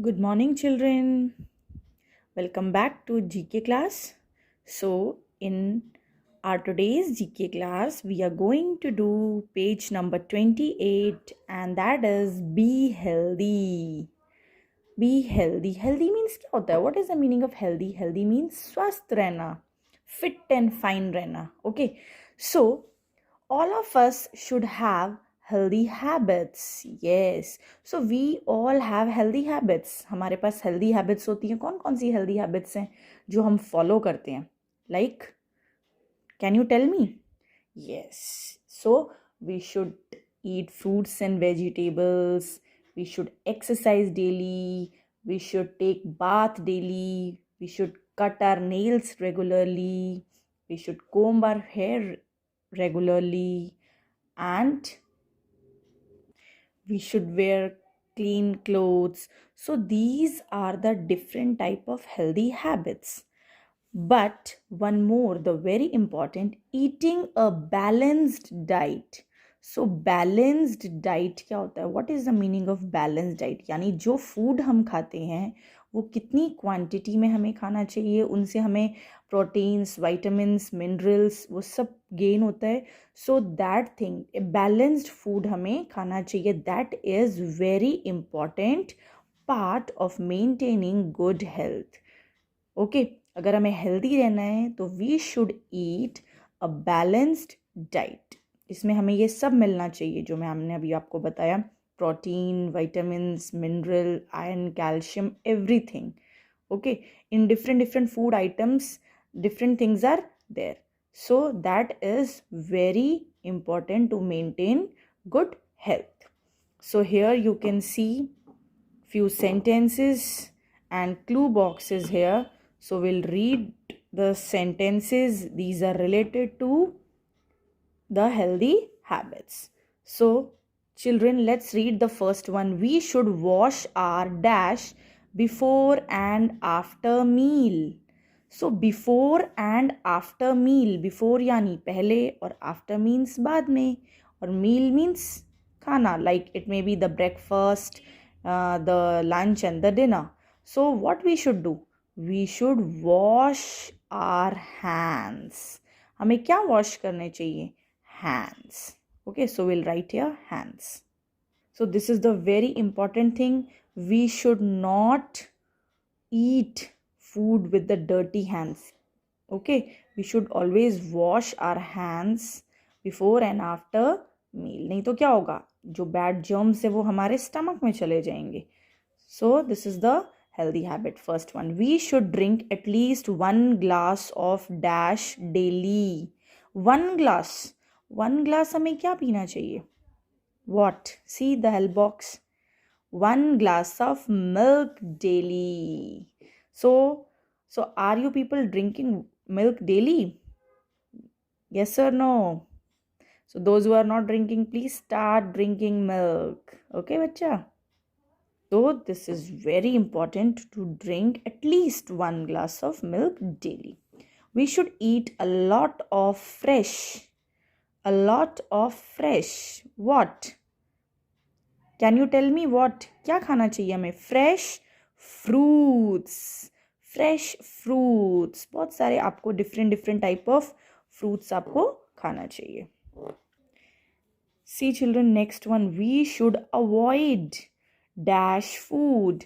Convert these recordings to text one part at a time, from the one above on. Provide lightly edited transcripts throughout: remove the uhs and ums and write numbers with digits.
Good morning, children. Welcome back to GK class. So, in our today's GK class, we are going to do page number 28, and that is be healthy. Be healthy. Healthy means क्या होता है? What is the meaning of healthy? Healthy means स्वस्थ रहना, fit and fine रहना. Okay. So, all of us should have healthy habits. Yes. So we all have healthy habits. हमारे पास healthy habits होती हैं. कौन कौन सी healthy habits हैं जो हम follow करते हैं? Like, can you tell me? Yes. So we should eat fruits and vegetables. We should exercise daily. We should take bath daily. We should cut our nails regularly. We should comb our hair regularly, and we should wear clean clothes. So these are the different type of healthy habits. But one more, the very important, eating a balanced diet. So balanced diet क्या होता है? What is the meaning of balanced diet? यानी जो food हम खाते हैं वो कितनी क्वांटिटी में हमें खाना चाहिए, उनसे हमें प्रोटीन्स, वाइटामिन्स, मिनरल्स वो सब गेन होता है. So that thing, a balanced food हमें खाना चाहिए. That is very important part of maintaining good health. Okay, अगर हमें हेल्दी रहना है तो we should eat a balanced diet. इसमें हमें ये सब मिलना चाहिए जो हमने अभी आपको बताया. Protein, vitamins, mineral, iron, calcium, everything. Okay, in different food items different things are there. So that is very important to maintain good health. So here you can see few sentences and clue boxes here. So we'll read the sentences. These are related to the healthy habits. So children, let's read the first one. We should wash our dash before and after meal. So before and after meal, before यानी पहले और after means बाद में और meal means खाना, like it may be the breakfast, the lunch and the dinner. So what we should do? We should wash our hands. हमें क्या wash करने चाहिए? Hands. Okay, so we'll write here hands. So this is the very important thing. We should not eat food with the dirty hands. Okay, we should always wash our hands before and after meal. नहीं तो क्या होगा, जो bad germs है वो हमारे stomach में चले जाएंगे. So this is the healthy habit. First one, we should drink at least 1 glass of dash daily. 1 glass. 1 glass हमें क्या पीना चाहिए? What? See the help box. 1 glass of milk daily. So are you people drinking milk daily? Yes or no? So those who are not drinking, please start drinking milk. Okay, bacha? So this is very important to drink at least 1 glass of milk daily. We should eat a lot of fresh. A lot of fresh. What? Can you tell me what? क्या खाना चाहिए हमें? Fresh fruits. Fresh fruits. बहुत सारे आपको different type of fruits आपको खाना चाहिए. See children, next one. We should avoid dash food.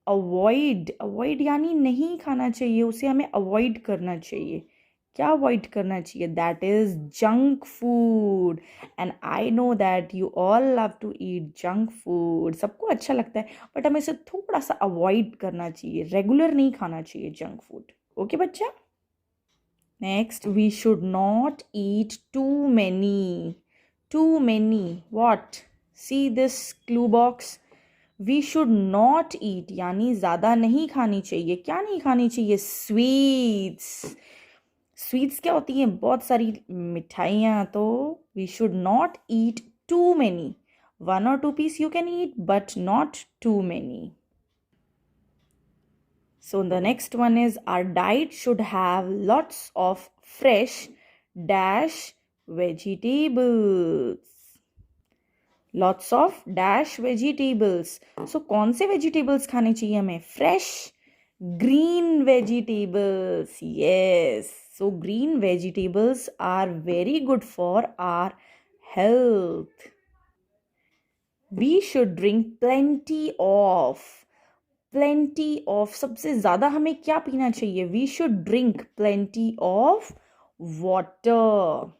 Avoid यानी नहीं खाना चाहिए, उसे हमें avoid करना चाहिए. क्या अवॉइड करना चाहिए? That is junk food. And I know that you all love to eat junk food. सबको अच्छा लगता है, बट हमें इसे थोड़ा सा अवॉइड करना चाहिए. रेगुलर नहीं खाना चाहिए जंक फूड. ओके बच्चा? Next, we should not eat too many. Too many what? See this clue box. We should not eat यानी ज़्यादा नहीं खानी चाहिए. क्या नहीं खानी चाहिए? स्वीट्स. स्वीट्स क्या होती हैं? बहुत सारी मिठाइयाँ. तो we should not eat too many. 1 or 2 piece you can eat, but not too many. So the next one is our diet should have lots of fresh dash vegetables. Lots of dash vegetables. So कौन से vegetables खाने चाहिए हमें? Fresh green vegetables. Yes. So green vegetables are very good for our health. We should drink plenty of. सबसे ज़्यादा हमें क्या पीना चाहिए? We should drink plenty of water.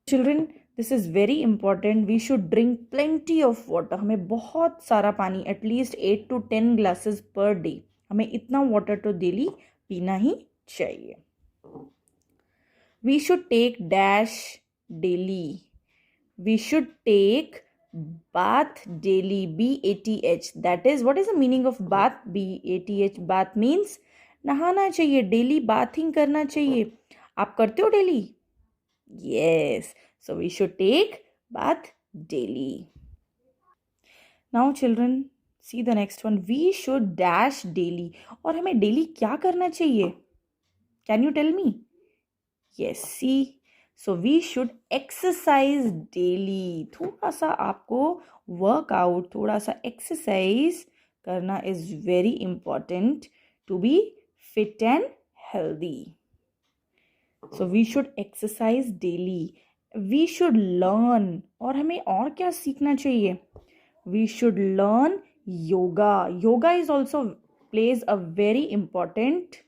Children, this is very important. We should drink plenty of water. हमें बहुत सारा पानी, at least 8 to 10 glasses per day. हमें इतना water तो daily पीना ही चाहिए. We should take dash daily. We should take bath daily. BATH. That is, what is the meaning of bath? BATH. Bath means नहाना चाहिए. Daily bathing करना चाहिए. आप करते हो daily? Yes. So we should take bath daily. Now children, see the next one. We should dash daily. और हमें daily क्या करना चाहिए? Can you tell me? Yes, see. So we should exercise daily. थोड़ा सा आपको workout, थोड़ा सा exercise करना is very important to be fit and healthy. So we should exercise daily. We should learn. और हमें और क्या सीखना चाहिए? We should learn yoga. Yoga is also plays a very important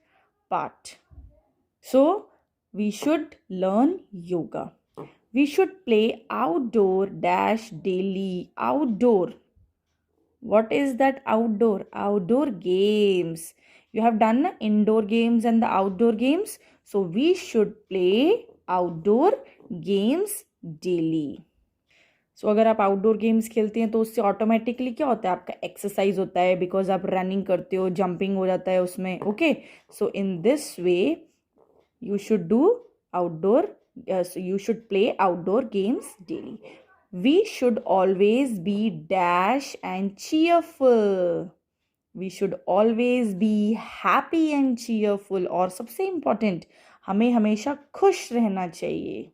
part. So we should learn yoga. We should play outdoor dash daily. Outdoor. What is that outdoor? Outdoor games. You have done indoor games and the outdoor games. So we should play outdoor games daily. So अगर आप outdoor games खेलते हैं तो उससे automatically क्या होता है? आपका एक्सरसाइज होता है, बिकॉज आप रनिंग करते हो, जंपिंग हो जाता है उसमें. Okay, so in this way you should do outdoor, so you should play outdoor games daily. We should always be dash and cheerful. We should always be happy and cheerful. और सबसे important, हमें हमेशा खुश रहना चाहिए.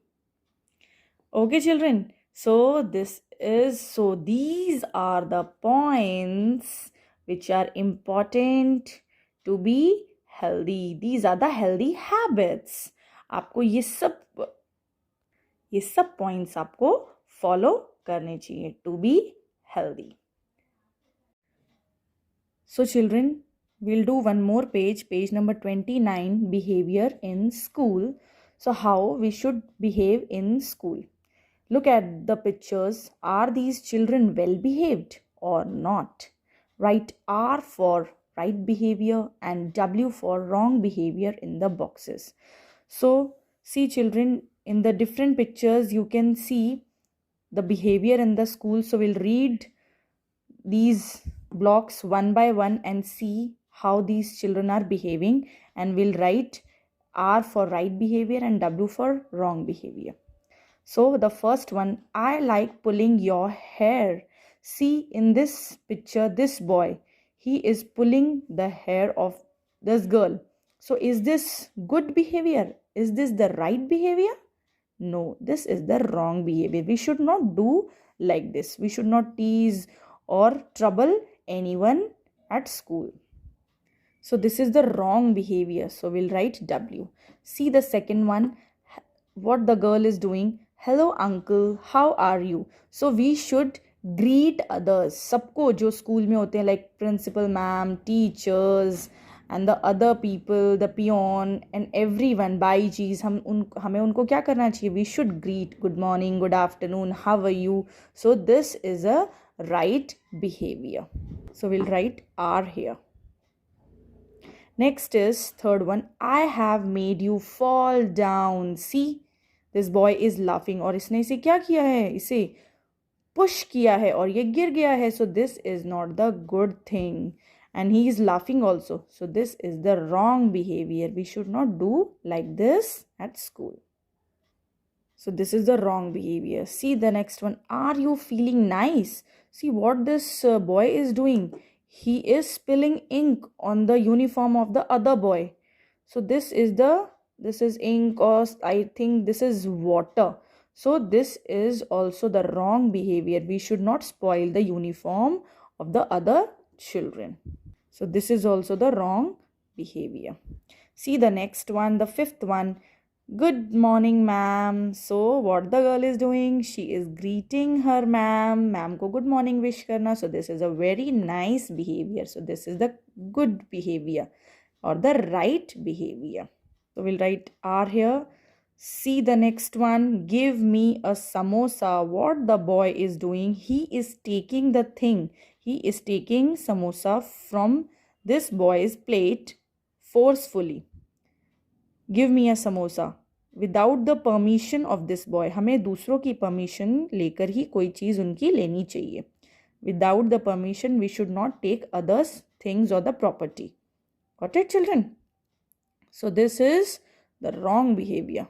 Okay children, so these are the points which are important to be healthy. These are the healthy habits. आपको ये सब points आपको follow करने चाहिए to be healthy. So children, we'll do one more page number 29, behavior in school. So how we should behave in school. Look at the pictures. Are these children well behaved or not? Write R for right behavior and W for wrong behavior in the boxes. So see children, in the different pictures you can see the behavior in the school. So we'll read these blocks one by one and see how these children are behaving, and we'll write R for right behavior and W for wrong behavior. So the first one, I like pulling your hair. See in this picture, this boy, he is pulling the hair of this girl. So is this good behavior? Is this the right behavior? No, this is the wrong behavior. We should not do like this. We should not tease or trouble anyone at school. So this is the wrong behavior. So we'll write W. See the second one, what the girl is doing. Hello uncle, how are you? So we should greet others. सबको जो school में होते हैं, like principal ma'am, teachers and the other people, the peon and everyone, बाईजीज, हमें उनको क्या करना चाहिए? We should greet, good morning, good afternoon, how are you? So this is a right behavior. So we'll write R here. Next is third one, I have made you fall down. See, this boy is laughing और इसने इसे क्या किया है? इसे push किया है और ये गिर गया है. So this is not the good thing. And he is laughing also. So this is the wrong behavior. We should not do like this at school. So this is the wrong behavior. See the next one. Are you feeling nice? See what this boy is doing. He is spilling ink on the uniform of the other boy. So this is ink, or I think this is water. So this is also the wrong behavior. We should not spoil the uniform of the other children. So this is also the wrong behavior. See the next one, the fifth one. Good morning, ma'am. So what the girl is doing? She is greeting her ma'am. Ma'am ko good morning wish karna. So this is a very nice behavior. So this is the good behavior or the right behavior. So we'll write R here. See the next one. Give me a samosa. What the boy is doing? He is taking the thing. He is taking samosa from this boy's plate forcefully. Give me a samosa. Without the permission of this boy. हमें दूसरों की permission लेकर ही कोई चीज़ उनकी लेनी चाहिए. Without the permission, we should not take others' things or the property. Got it, children? So this is the wrong behavior.